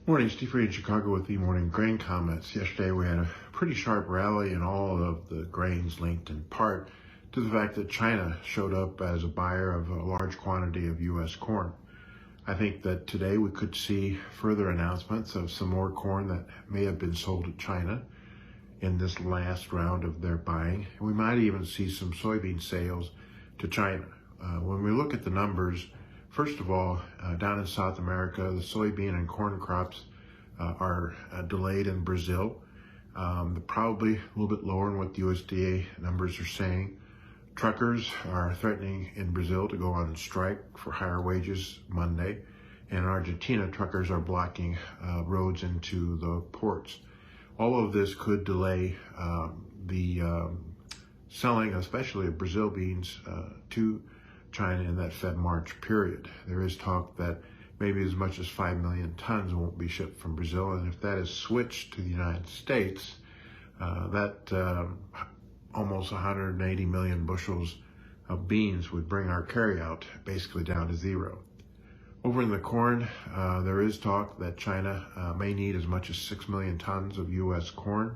Morning, Steve Ray in Chicago with the morning grain comments. Yesterday we had a pretty sharp rally in all of the grains, linked in part to the fact that China showed up as a buyer of a large quantity of U.S. corn. I think that today we could see further announcements of some more corn that may have been sold to China in this last round of their buying. And we might even see some soybean sales to China. When we look at the numbers, first of all, down in South America, the soybean and corn crops are delayed in Brazil. They're probably a little bit lower than what the USDA numbers are saying. Truckers are threatening in Brazil to go on strike for higher wages Monday. And in Argentina, truckers are blocking roads into the ports. All of this could delay the selling, especially of Brazil beans, to China in that Feb-March period. There is talk that maybe as much as 5 million tons won't be shipped from Brazil, and if that is switched to the United States, that almost 180 million bushels of beans would bring our carryout basically down to zero. Over in the corn, there is talk that China may need as much as 6 million tons of U.S. corn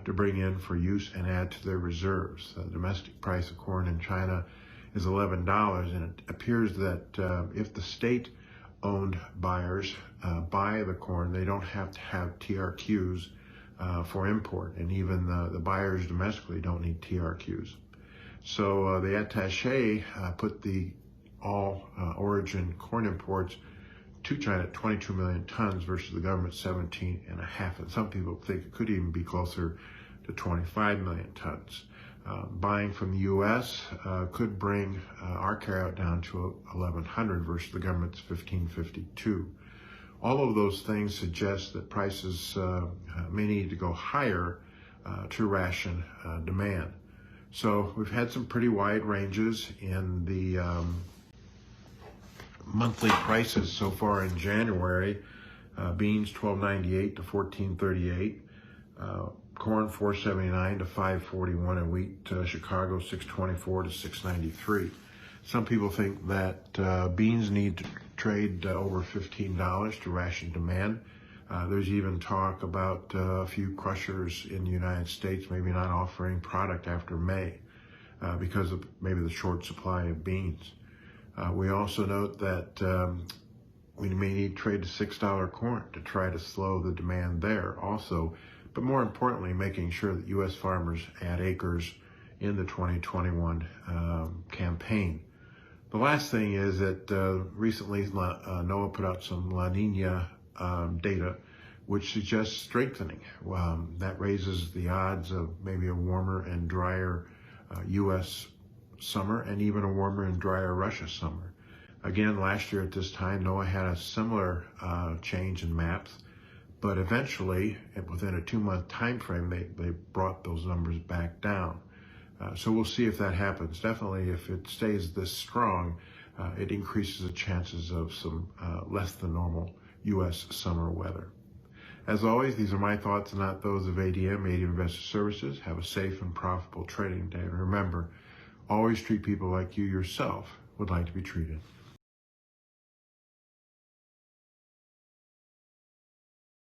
to bring in for use and add to their reserves. The domestic price of corn in China is $11, and it appears that if the state-owned buyers buy the corn, they don't have to have TRQs for import, and even the buyers domestically don't need TRQs. So the attaché put the all-origin corn imports to China at 22 million tons versus the government's 17.5, and some people think it could even be closer to 25 million tons. Buying from the U.S. Could bring our carryout down to 1,100 versus the government's 1,552. All of those things suggest that prices may need to go higher to ration demand. So we've had some pretty wide ranges in the monthly prices so far in January. Beans $12.98 to $14.38. Corn $4.79 to $5.41, and wheat Chicago $6.24 to $6.93. Some people think that beans need to trade over $15 to ration demand. There's even talk about a few crushers in the United States maybe not offering product after May because of maybe the short supply of beans. We also note that we may need to trade to $6 corn to try to slow the demand there also. But more importantly, making sure that U.S. farmers add acres in the 2021 campaign. The last thing is that recently NOAA put out some La Nina data, which suggests strengthening. That raises the odds of maybe a warmer and drier U.S. summer, and even a warmer and drier Russia summer. Again, last year at this time, NOAA had a similar change in maps. But eventually, within a 2-month time frame, they brought those numbers back down. So we'll see if that happens. Definitely, if it stays this strong, it increases the chances of some less than normal U.S. summer weather. As always, these are my thoughts and not those of ADM Investor Services. Have a safe and profitable trading day. And remember, always treat people like you yourself would like to be treated.